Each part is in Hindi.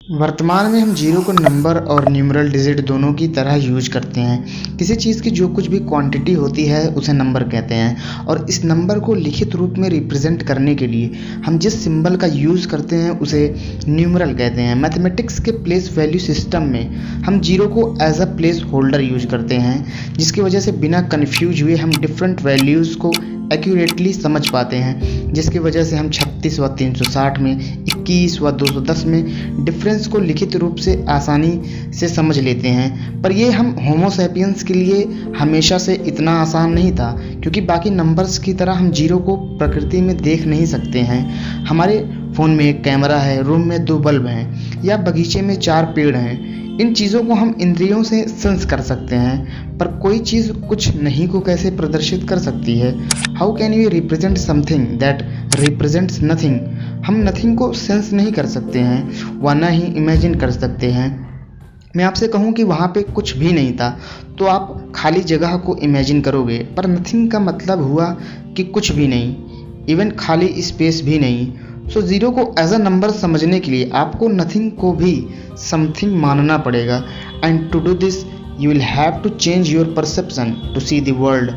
वर्तमान में हम जीरो को नंबर और न्यूमरल डिजिट दोनों की तरह यूज करते हैं। किसी चीज़ की जो कुछ भी क्वांटिटी होती है उसे नंबर कहते हैं और इस नंबर को लिखित रूप में रिप्रेजेंट करने के लिए हम जिस सिंबल का यूज़ करते हैं उसे न्यूमरल कहते हैं। मैथमेटिक्स के प्लेस वैल्यू सिस्टम में हम जीरो को as a placeholder use करते हैं, जिसकी वजह से बिना कन्फ्यूज हुए हम डिफरेंट वैल्यूज़ को एक्यूरेटली समझ पाते हैं, जिसकी वजह से हम 36 व 360 में, 21 व 210 में डिफरेंस को लिखित रूप से आसानी से समझ लेते हैं। पर ये हम होमो सैपियंस के लिए हमेशा से इतना आसान नहीं था, क्योंकि बाकी नंबर्स की तरह हम जीरो को प्रकृति में देख नहीं सकते हैं। हमारे फ़ोन में एक कैमरा है, रूम में 2 बल्ब हैं या बगीचे में 4 पेड़ हैं। इन चीज़ों को हम इंद्रियों से सेंस कर सकते हैं, पर कोई चीज़ कुछ नहीं को कैसे प्रदर्शित कर सकती है? How can we represent something that represents nothing? हम नथिंग को सेंस नहीं कर सकते हैं, वरना ही इमेजिन कर सकते हैं। मैं आपसे कहूँ कि वहाँ पे कुछ भी नहीं था तो आप खाली जगह को इमेजिन करोगे, पर नथिंग का मतलब हुआ कि कुछ भी नहीं, इवन खाली स्पेस भी नहीं। सो ज़ीरो को एज अ नंबर समझने के लिए आपको नथिंग को भी समथिंग मानना पड़ेगा, and to do this you will have to change your perception to see the world.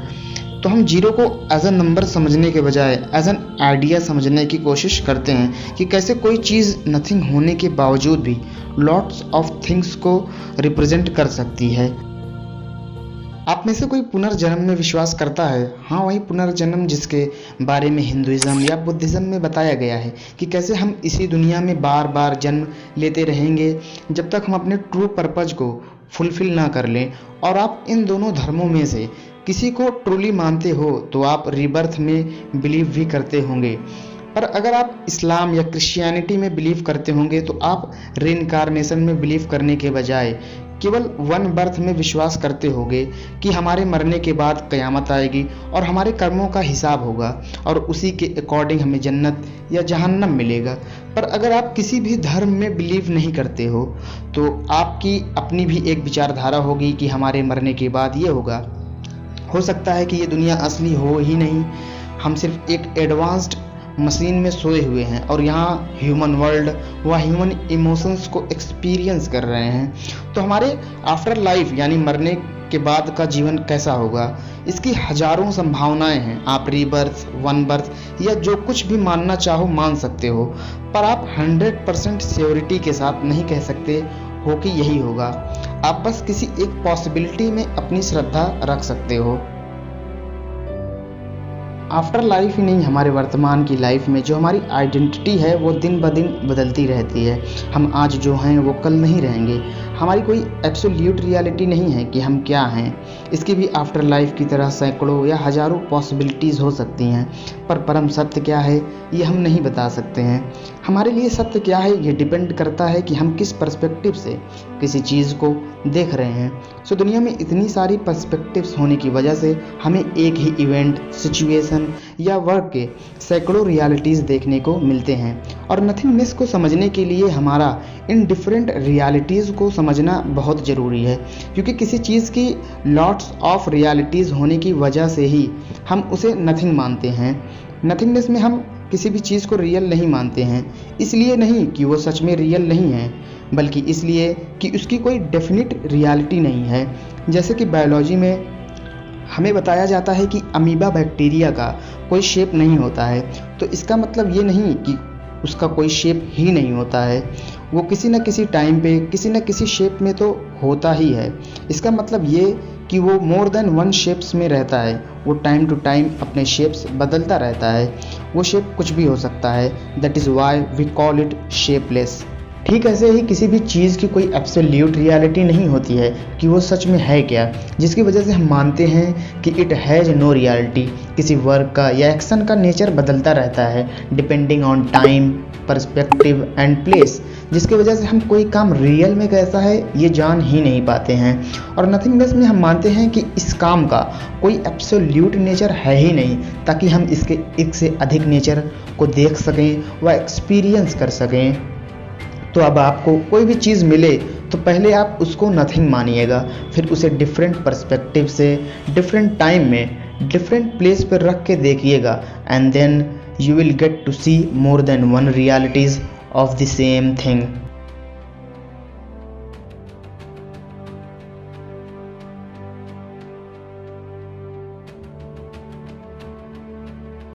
तो हम जीरो को एज अ नंबर समझने के बजाय एज एन आइडिया समझने की कोशिश करते हैं कि कैसे कोई चीज़ नथिंग होने के बावजूद भी लॉट्स ऑफ थिंग्स को रिप्रेजेंट कर सकती है। आप में से कोई पुनर्जन्म में विश्वास करता है? हाँ, वही पुनर्जन्म जिसके बारे में हिंदुइज्म या बुद्धिज़्म में बताया गया है कि कैसे हम इसी दुनिया में बार बार जन्म लेते रहेंगे जब तक हम अपने ट्रू पर्पज को फुलफिल ना कर लें। और आप इन दोनों धर्मों में से किसी को ट्रूली मानते हो तो आप रीबर्थ में बिलीव भी करते होंगे, पर अगर आप इस्लाम या क्रिश्चियनिटी में बिलीव करते होंगे तो आप रीइंकार्नेशन में बिलीव करने के बजाय केवल वन बर्थ में विश्वास करते होंगे कि हमारे मरने के बाद क़यामत आएगी और हमारे कर्मों का हिसाब होगा और उसी के अकॉर्डिंग हमें जन्नत या जहन्नम मिलेगा। पर अगर आप किसी भी धर्म में बिलीव नहीं करते हो तो आपकी अपनी भी एक विचारधारा होगी कि हमारे मरने के बाद ये होगा। हो सकता है कि ये दुनिया असली हो ही नहीं, हम सिर्फ एक एडवांस्ड मशीन में सोए हुए हैं और यहाँ ह्यूमन वर्ल्ड व ह्यूमन इमोशंस को एक्सपीरियंस कर रहे हैं। तो हमारे आफ्टर लाइफ यानी मरने के बाद का जीवन कैसा होगा, इसकी हजारों संभावनाएं हैं। आप रीबर्थ, वन बर्थ या जो कुछ भी मानना चाहो मान सकते हो, पर आप 100% श्योरिटी के साथ नहीं कह सकते हो कि यही होगा। आप बस किसी एक पॉसिबिलिटी में अपनी श्रद्धा रख सकते हो। आफ्टर लाइफ ही नहीं, हमारे वर्तमान की लाइफ में जो हमारी आइडेंटिटी है वो दिन ब दिन बदलती रहती है। हम आज जो हैं वो कल नहीं रहेंगे। हमारी कोई एब्सोल्यूट रियलिटी नहीं है कि हम क्या हैं। इसकी भी आफ्टर लाइफ की तरह सैकड़ों या हज़ारों पॉसिबिलिटीज़ हो सकती हैं, पर परम सत्य क्या है ये हम नहीं बता सकते हैं। हमारे लिए सत्य क्या है ये डिपेंड करता है कि हम किस पर्सपेक्टिव से किसी चीज़ को देख रहे हैं। सो दुनिया में इतनी सारी पर्सपेक्टिव्स होने की वजह से हमें एक ही इवेंट, सिचुएशन या वर्क के सैकड़ों रियलिटीज़ देखने को मिलते हैं। और नथिंगनेस को समझने के लिए हमारा इन डिफरेंट रियलिटीज़ को समझना बहुत ज़रूरी है, क्योंकि किसी चीज़ की लॉट्स ऑफ रियलिटीज़ होने की वजह से ही हम उसे नथिंग मानते हैं। नथिंगनेस में हम किसी भी चीज़ को रियल नहीं मानते हैं, इसलिए नहीं कि वो सच में रियल नहीं है, बल्कि इसलिए कि उसकी कोई डेफिनिट रियलिटी नहीं है। जैसे कि बायोलॉजी में हमें बताया जाता है कि अमीबा बैक्टीरिया का कोई शेप नहीं होता है, तो इसका मतलब ये नहीं कि उसका कोई शेप ही नहीं होता है। वो किसी न किसी टाइम पे किसी न किसी शेप में तो होता ही है। इसका मतलब ये कि वो मोर देन वन शेप्स में रहता है। वो टाइम टू टाइम अपने शेप्स बदलता रहता है। वो शेप कुछ भी हो सकता है। That is why we call it shapeless. ठीक ऐसे ही किसी भी चीज़ की कोई एब्सोल्यूट रियलिटी नहीं होती है कि वो सच में है क्या, जिसकी वजह से हम मानते हैं कि इट हैज़ नो रियलिटी। किसी वर्क का या एक्शन का नेचर बदलता रहता है depending on time, perspective and place, जिसकी वजह से हम कोई काम रियल में कैसा है ये जान ही नहीं पाते हैं। और नथिंगनेस में हम मानते हैं कि इस काम का कोई एब्सोल्यूट नेचर है ही नहीं, ताकि हम इसके एक से अधिक नेचर को देख सकें व एक्सपीरियंस कर सकें। तो अब आपको कोई भी चीज़ मिले तो पहले आप उसको नथिंग मानिएगा, फिर उसे डिफरेंट पर्सपेक्टिव से डिफरेंट टाइम में डिफरेंट प्लेस पर रख के देखिएगा, and then you will get to see more than one realities of the same thing.